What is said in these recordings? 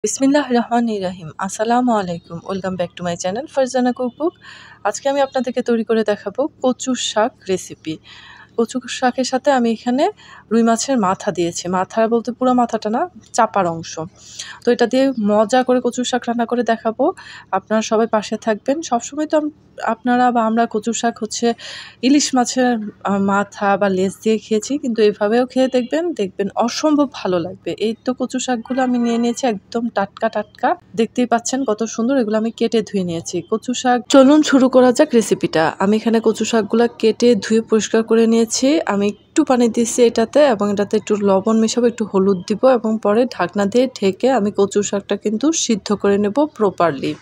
বিসমিল্লাহির রহমানির রহিম। আসসালামু আলাইকুম। Welcome back to my channel Farzana cookbook. আজকে আমি আপনাদেরকে তৈরি করে দেখাবো কচুর শাক রেসিপি। কচু শাকের সাথে আমি এখানে রুই মাছের মাথা দিয়েছি। মাথা বলতে পুরো মাথাটা না, চাপার অংশ। তো এটা দিয়ে মজা করে কচুর শাক রান্না করে দেখাবো। আপনারা সবাই পাশে থাকবেন। সবসময় তো আপনারা বা আমরা কচুর শাক ইলিশ মাছের মাথা বা লেজ দিয়ে খেয়েছি, কিন্তু এভাবেও খেয়ে দেখবেন অসম্ভব ভালো লাগবে। এই তো কচু শাকগুলো আমি নিয়ে নিয়েছি একদম টাটকা টাটকা, দেখতেই পাচ্ছেন কত সুন্দর। এগুলো আমি কেটে ধুয়ে নিয়েছি। কচু শাক, চলুন শুরু করা যাক রেসিপিটা। আমি এখানে কচু শাকগুলো কেটে ধুয়ে পরিষ্কার করে নিয়েছি। আমি একটু পানি দিচ্ছি এটাতে, এবং এটাতে একটু লবণ মেশাবো, একটু হলুদ দিব, এবং পরে ঢাকনা দিয়ে ঢেকে আমি কচু শাকটা কিন্তু সিদ্ধ করে নেব প্রপারলি।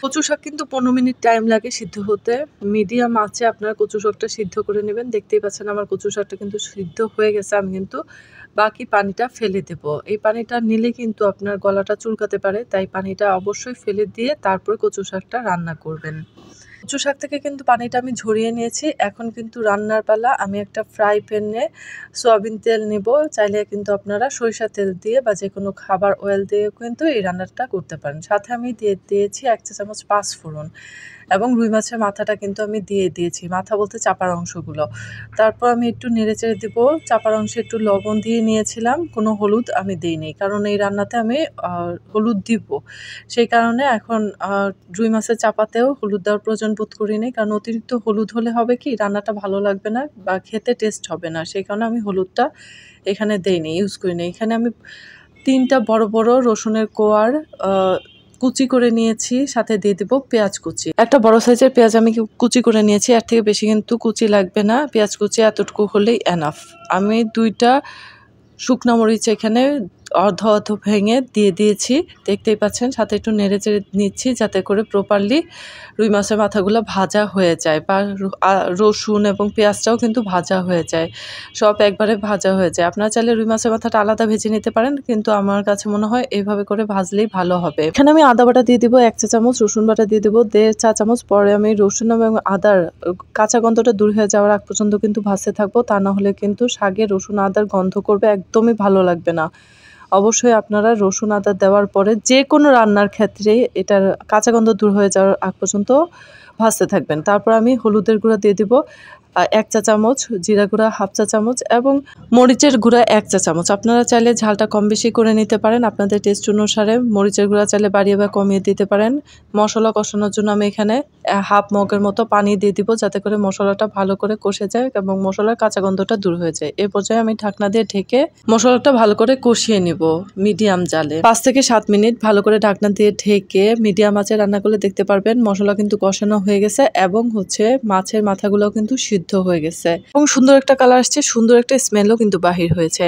কচু শাক কিন্তু 15 মিনিট টাইম লাগে সিদ্ধ হতে। মিডিয়াম আঁচে আপনারা কচু শাকটা সিদ্ধ করে নেবেন। দেখতেই পাচ্ছেন আমার কচু শাকটা কিন্তু সিদ্ধ হয়ে গেছে। আমি কিন্তু বাকি পানিটা ফেলে দেব। এই পানিটা নিলে কিন্তু আপনার গলাটা চুলকাতে পারে, তাই পানিটা অবশ্যই ফেলে দিয়ে তারপর কচু শাকটা রান্না করবেন। কচু শাক থেকে কিন্তু পানিটা আমি ঝরিয়ে নিয়েছি। এখন কিন্তু রান্নার পালা। আমি একটা ফ্রাই প্যানে সয়াবিন তেল নেব। চাইলে কিন্তু আপনারা সরিষা তেল দিয়ে বা যে কোনো খাবার অয়েল দিয়ে কিন্তু এই রান্নাটা করতে পারেন। সাথে আমি দিয়েছি 1 চা চামচ পাঁচফোড়ন, এবং রুই মাছের মাথাটা কিন্তু আমি দিয়েছি। মাথা বলতে চাপার অংশগুলো। তারপর আমি একটু নেড়েচেড়ে দেব। চাপার অংশে একটু লবণ দিয়ে নিয়েছিলাম। কোনো হলুদ আমি দিইনি, কারণ এই রান্নাতে আমি হলুদ দিব। সেই কারণে এখন রুই মাছের চাপাতেও হলুদ দেওয়ার প্রয়োজন বোধ করিনি, কারণ অতিরিক্ত হলুদ হলে হবে কি, রান্নাটা ভালো লাগবে না বা খেতে টেস্ট হবে না। সেই কারণে আমি হলুদটা এখানে দেইনি, ইউজ করিনি। এখানে আমি 3টা বড় বড় রসুনের কোয়ার কুচি করে নিয়েছি, সাথে দিয়ে দেবো পেঁয়াজ কুচি। একটা বড় সাইজের পেঁয়াজ আমি কুচি করে নিয়েছি, এর থেকে বেশি কিন্তু কুচি লাগবে না। পেঁয়াজ কুচি এতটুকু হলেই এনাফ। আমি 2টা শুকনো মরিচ এখানে অর্ধ ভেঙে দিয়ে দিয়েছি, দেখতেই পাচ্ছেন। সাথে একটু নেড়ে চেড়ে নিচ্ছি, যাতে করে প্রপারলি রুই মাছের মাথাগুলো ভাজা হয়ে যায়, বা রসুন এবং পেঁয়াজটাও কিন্তু ভাজা হয়ে যায়, সব একবারে ভাজা হয়ে যায়। আপনারা চাইলে রুই মাছের মাথাটা আলাদা ভেজে নিতে পারেন, কিন্তু আমার কাছে মনে হয় এইভাবে করে ভাজলেই ভালো হবে। এখানে আমি আদা বাটা দিয়ে দিব 1 চা চামচ, রসুন বাটা দিয়ে দেবো 1.5 চা চামচ। পরে আমি রসুন এবং আদার কাঁচা গন্ধটা দূর হয়ে যাওয়ার আগ পর্যন্ত কিন্তু ভাজতে থাকবো। তা না হলে কিন্তু শাকে রসুন আদার গন্ধ করবে, একদমই ভালো লাগবে না। অবশ্যই আপনারা রসুন আদা দেওয়ার পরে যে কোনো রান্নার ক্ষেত্রে এটার কাঁচা গন্ধ দূর হয়ে যাওয়ার আগ পর্যন্ত ভাজতে থাকবেন। তারপর আমি হলুদের গুঁড়া দিয়ে দিব 1 চা চামচ, জিরা গুঁড়া 1/2 চা চামচ, এবং মরিচের গুঁড়া 1 চা চামচ। আপনারা চাইলে ঝালটা কম বেশি করে নিতে পারেন আপনাদের টেস্ট অনুসারে। মরিচের গুঁড়া চাইলে বাড়িয়ে বা কমিয়ে দিতে পারেন। মশলা কষানোর জন্য আমি এখানে 1/2 মগের মতো পানি দিয়ে দিব, যাতে করে মশলাটা ভালো করে কষে যায় এবং মশলার কাঁচা গন্ধটা দূর হয়ে যায়। এই পর্যায়ে আমি ঢাকনা দিয়ে ঢেকে মশলাটা ভালো করে কষিয়ে নিব মিডিয়াম জালে। 5 থেকে 7 মিনিট ভালো করে ঢাকনা দিয়ে ঢেকে মিডিয়াম আঁচে রান্না করলে দেখতে পারবেন মশলা কিন্তু কষানো হয়ে গেছে, এবং মাছের মাথাগুলো কিন্তু সিদ্ধ হয়ে গেছে, এবং সুন্দর একটা কালার আসছে, সুন্দর একটা স্মেলও কিন্তু বাহির হয়েছে।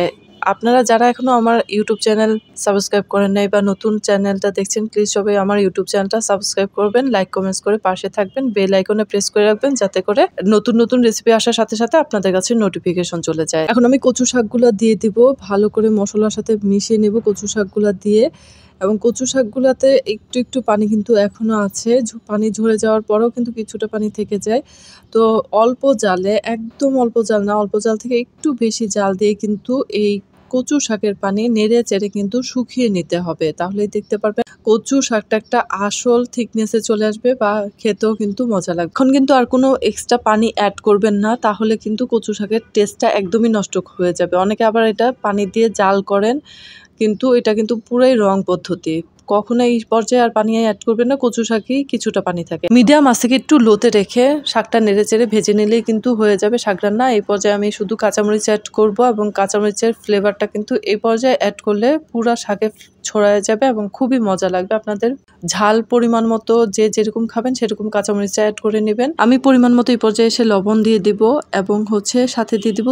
আপনারা যারা এখনো আমার ইউটিউব চ্যানেল সাবস্ক্রাইব করেন নাই বা নতুন চ্যানেলটা দেখছেন, প্লিজ সবাই আমার ইউটিউব চ্যানেলটা সাবস্ক্রাইব করবেন, লাইক কমেন্টস করে পাশে থাকবেন, বেল আইকনে প্রেস করে রাখবেন, যাতে করে নতুন নতুন রেসিপি আসার সাথে সাথে আপনাদের কাছে নোটিফিকেশন চলে যায়। এখন আমি কচু শাকগুলো দিয়ে দিব, ভালো করে মশলার সাথে মিশিয়ে নেব কচু শাকগুলো দিয়ে। এবং কচু শাকগুলোতে একটু একটু পানি কিন্তু এখনো আছে, পানি ঝরে যাওয়ার পরেও কিন্তু কিছুটা পানি থেকে যায়। তো অল্প জালে, একদম অল্প জাল না, অল্প জাল থেকে একটু বেশি জাল দিয়ে কিন্তু এই কচু শাকের পানি নেড়ে চেড়ে কিন্তু শুকিয়ে নিতে হবে। তাহলেই দেখতে পারবেন কচু শাকটা একটা আসল থিকনেসে চলে আসবে, বা খেতেও কিন্তু মজা লাগবে। এখন কিন্তু আর কোনো এক্সট্রা পানি অ্যাড করবেন না, তাহলে কিন্তু কচু শাকের টেস্টটা একদমই নষ্ট হয়ে যাবে। অনেকে আবার এটা পানি দিয়ে জাল করেন, কিন্তু এটা কিন্তু পুরাই রং পদ্ধতি। কখনো এই পর্যায়ে আর পানি অ্যাড করবেন না, কচু শাকেই কিছুটা পানি থাকে। মিডিয়াম আঁচে একটু লোতে রেখে শাকটা নেড়ে চেড়ে ভেজে নিলেই কিন্তু হয়ে যাবে শাক রান্না। এই পর্যায়ে আমি শুধু কাঁচামরিচ অ্যাড করব, এবং কাঁচামরিচের ফ্লেভারটা কিন্তু এই পর্যায়ে অ্যাড করলে পুরা শাকে ছড়ায় যাবে এবং খুবই মজা লাগবে। আপনাদের ঝাল পরিমাণ মতো যে যেরকম খাবেন সেরকম কাঁচামরিচ অ্যাড করে নেবেন। আমি পরিমাণ মতো এই পর্যায়ে এসে লবণ দিয়ে দিব, এবং সাথে দিয়ে দিব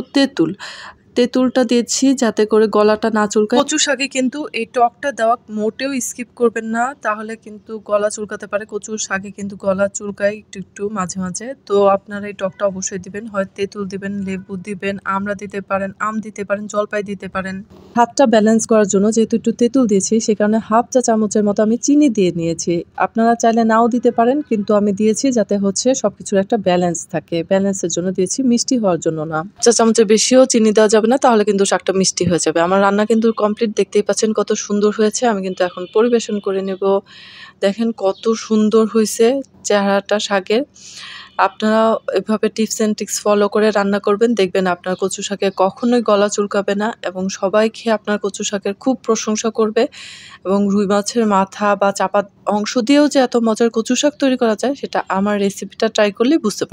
তেঁতুলটা দিয়েছি, যাতে করে গলাটা না চুলকায়। কচু শাকে কিন্তু এই টকটা দেওয়া মোটেও স্কিপ করবেন না, তাহলে কিন্তু গলা চুলকাতে পারে। কচু শাকে কিন্তু গলা চুলকায় একটু একটু মাঝে মাঝে। তো আপনারা এই টকটা অবশ্যই দিবেন, হয় তেঁতুল দিবেন, লেবু দিবেন, আমড়া দিতে পারেন, আম দিতে পারেন, জলপাই দিতে পারেন। স্বাদটা ব্যালেন্স করার জন্য যেহেতু একটু তেঁতুল দিয়েছি, সে কারণে 1/2 চা চামচের মতো আমি চিনি দিয়ে নিয়েছি। আপনারা চাইলে নাও দিতে পারেন, কিন্তু আমি দিয়েছি যাতে সবকিছুর একটা ব্যালেন্স থাকে। ব্যালেন্সের জন্য দিয়েছি, মিষ্টি হওয়ার জন্য না। 1 চা চামচের বেশিও চিনি দেওয়া যাবে না, তাহলে কিন্তু শাকটা মিষ্টি হয়ে যাবে। আমার রান্না কিন্তু কমপ্লিট, দেখতেই পাচ্ছেন কত সুন্দর হয়েছে। আমি কিন্তু এখন পরিবেশন করে নেব। দেখেন কত সুন্দর হয়েছে চেহারাটা শাকের। আপনারা এভাবে টিপস অ্যান্ড ট্রিক্স ফলো করে রান্না করবেন, দেখবেন আপনার কচু শাকে কখনোই গলা চুলকাবে না এবং সবাই খেয়ে আপনার কচু শাকের খুব প্রশংসা করবে। এবং রুই মাছের মাথা বা চাপা অংশ দিয়েও যে এত মজার কচু শাক তৈরি করা যায়, সেটা আমার রেসিপিটা ট্রাই করলেই বুঝতে পারবেন।